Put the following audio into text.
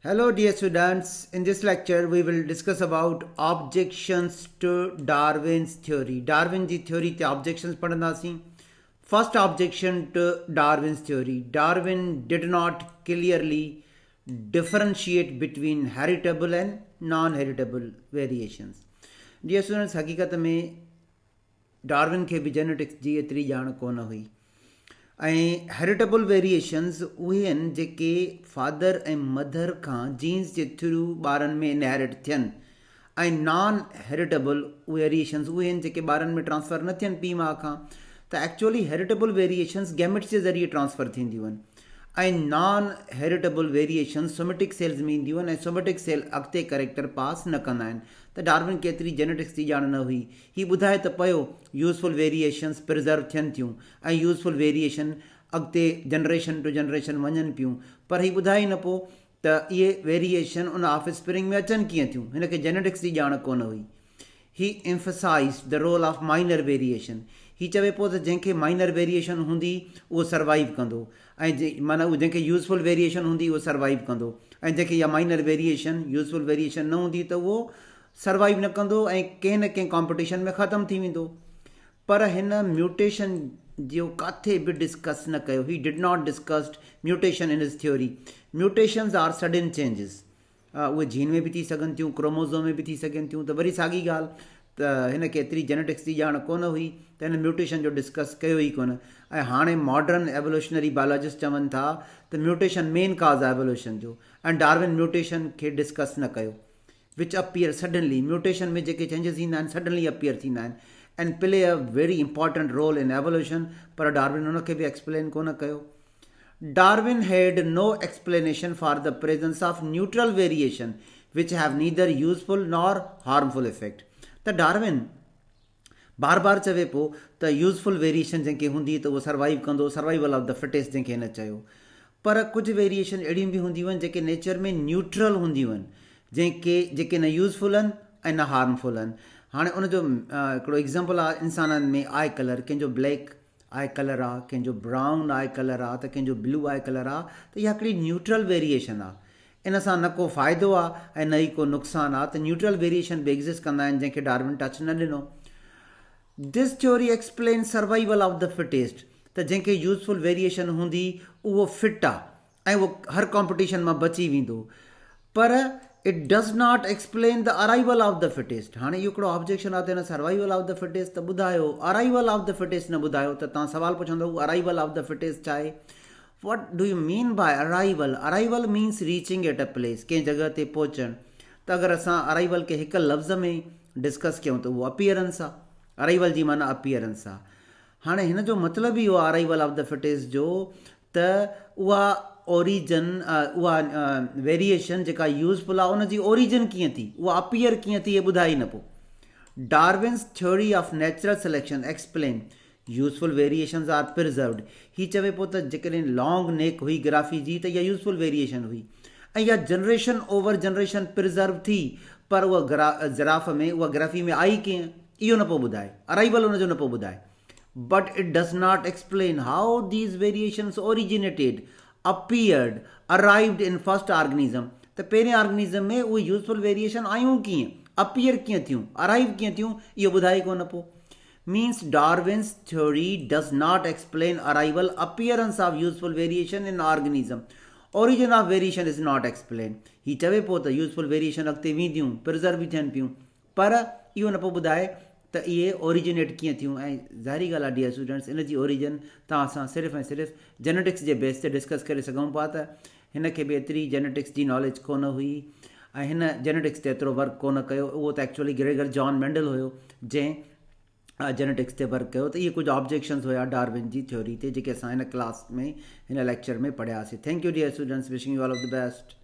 Hello dear students, in this lecture we will discuss about objections to Darwin's theory. Darwin ji theory ते objections पढ़ंदासीं. First objection to Darwin's theory. Darwin did not clearly differentiate between heritable and non-heritable variations. Dear students, हकीकत में Darwin खे भी genetics जी एतिरी ॼाण कोन हुई ऐं हेरिटेबल वेरिएशन्स उहे आहिनि जेके फादर ऐं मदर खां जीन्स जे थ्रू ॿारनि में इनहेरिट थियनि ऐं नॉन हेरिटेबल वेरिएशन्स उहे आहिनि जेके ॿारनि में ट्रांसफर न थियनि पीउ माउ खां त एक्चुअली हेरिटेबल वेरिएशन्स गैमेट्स जे ज़रिए ट्रांसफर थींदियूं आहिनि ऐं non heritable variations somatic cells में ईंदियूं आहिनि ऐं सोमेटिक सेल अॻिते करेक्टर पास न कंदा आहिनि त डार्विन खे एतिरी जेनेटिक्स जी ॼाण न हुई हीअ ॿुधाए त पियो यूज़फुल वेरिएशन्स प्रिज़र्व थियनि थियूं ऐं यूज़फुल वेरिएशन अॻिते जनरेशन टू जनरेशन वञनि पियूं पर हीअ ॿुधाए न पियो त इहे वेरिएशन उन ऑफस्प्रिंग में अचनि कीअं थियूं हिनखे जेनेटिक्स जी ॼाण कोन हुई ही emphasise the role of minor variation ही चवे पियो त जंहिंखे माइनर वेरिएशन हूंदी उहो सर्वाइव कंदो ऐं माना उहो जंहिंखे यूज़फुल वेरिएशन हूंदी उहो सर्वाइव कंदो ऐं जंहिंखे इहा माइनर वेरिएशन यूज़फुल वेरिएशन न हूंदी त उहो सर्वाइव न कंदो ऐं कंहिं न कंहिं कॉम्पिटिशन में ख़तमु थी वेंदो पर हिन म्यूटेशन जो किथे बि डिस्कस न कयो he did not discussed mutation in his theory mutations are sudden changes उहे जीन में बि थी सघनि थियूं क्रोमोज़ोम में बि थी सघनि थियूं त वरी साॻी ॻाल्हि त हिनखे एतिरी जेनेटिक्स जी ॼाण कोन हुई त हिन म्यूटेशन जो डिस्कस कयो ई कोन ऐं हाणे मॉडर्न एवोल्यूशनरी बायोलॉजिस्ट चवनि था त म्यूटेशन मेन काज़ आहे एवोल्यूशन जो ऐं डार्विन म्यूटेशन खे डिस्कस न कयो विच अपीयर सडनली म्यूटेशन में जेके चेंजिस ईंदा आहिनि सडनली अपीयर थींदा आहिनि and play a very important role in evolution पर डार्विन हुनखे बि एक्सप्लेन कोन कयो Darwin had no explanation for the presence of neutral variation which have neither useful nor harmful effect त डार्विन बार बार चवे पियो त यूज़फुल वेरिएशन जंहिंखे हूंदी त उहो सर्वाइव कंदो सर्वाइवल ऑफ द फिटेस्ट जंहिंखे हिन चयो पर कुझु वेरिएशन अहिड़ियूं बि हूंदियूं आहिनि जेके नेचर में न्यूट्रल हूंदियूं आहिनि जेके न यूज़फुल आहिनि ऐं न हार्मफुल आहिनि हाणे उनजो हिकिड़ो एग्ज़ाम्पल आहे इंसाननि में आई कलर कंहिंजो ब्लैक आई कलर आहे कंहिंजो ब्राउन आई कलर आहे त कंहिंजो ब्लू आई कलर आहे त इहा हिकिड़ी न्यूट्रल वेरिएशन आहे इन सां न को फ़ाइदो आहे ऐं न ई को नुक़सानु आहे त न्यूट्रल वेरिएशन बि एग्ज़िस्ट कंदा आहिनि जंहिंखे डार्विन टच न ॾिनो this theory explain survival of the fittest त जंहिंखे यूज़फुल वेरिएशन हूंदी उहो फिट आहे ऐं उहो हर कॉम्पिटिशन मां बची वेंदो पर it does not explain the arrival of the fittest हाणे इहो हिकिड़ो ऑब्जेक्शन आहे त हिन सर्वाइवल ऑफ द फिटेस्ट त ॿुधायो अराइवल ऑफ द फिटेस्ट न ॿुधायो त तव्हां सवाल पुछंदो अराइवल ऑफ द फिटेस्ट छा आहे what do you mean by arrival arrival means reaching at a place कंहिं जॻह ते पहुचणु त अगरि असां अराइवल खे हिकु लफ़्ज़ में डिस्कस कयूं त उहो अपीयरेंस आहे अराइवल जी माना अपीयरेंस आहे हाणे हिन जो मतिलबु इहो आहे अराइवल ऑफ द फिटेस्ट जो त उहा ओरिजन उहा वेरिएशन जेका यूज़फुल आहे उनजी ओरिजिन कीअं थी उहा अपीयर कीअं थी इहे ॿुधाई न पोइ Darwin's theory of natural selection explain useful variations are preserved ही चवे पियो त जेकॾहिं लॉन्ग नेक हुई गिराफी जी त इहा यूज़फुल वेरिएशन हुई ऐं इहा जनरेशन ओवर जनरेशन प्रिज़र्व थी पर उहा ज़िराफ़ में उहा ग्राफी में आई कीअं इहो न पियो ॿुधाए अराइवल हुनजो न पियो ॿुधाए but it does not explain how these variations originated appeared arrived in first organism त पहिरें ऑर्गेनिज़म में उहे यूज़फुल वेरिएशन आयूं कीअं अपीयर कीअं थियूं अराइव कीअं थियूं इहो ॿुधाए कोन पियो means Darwin's theory does not explain arrival appearance of useful variation in organism origin of variation is not explain ही चवे पियो त यूज़फुल वेरिएशन अॻिते वेंदियूं प्रिज़र्व बि थियनि पियूं पर इहो न पियो ॿुधाए त इहे ओरिजिनेट कीअं थियूं ऐं ज़ाहिरी ॻाल्हि आहे dear students in ji origin तव्हां सां सिर्फ़ु ऐं सिर्फ़ु जेनेटिक्स जे बेस ते डिस्कस करे सघूं पिया त हिन खे बि एतिरी जेनेटिक्स जी नॉलेज कोन हुई ऐं हिन जेनेटिक्स ते एतिरो वर्क कोन कयो उहो त एक्चुअली ग्रेगर जॉन मेंडल हुयो जंहिं जेनेटिक्स ते वर्क कयो त इहे कुझु ऑब्जेक्शन्स हुया डार्विन जी थ्योरी ते जेके असां हिन क्लास में हिन लेक्चर में पढ़ियासीं thank you dear students wishing you all of the best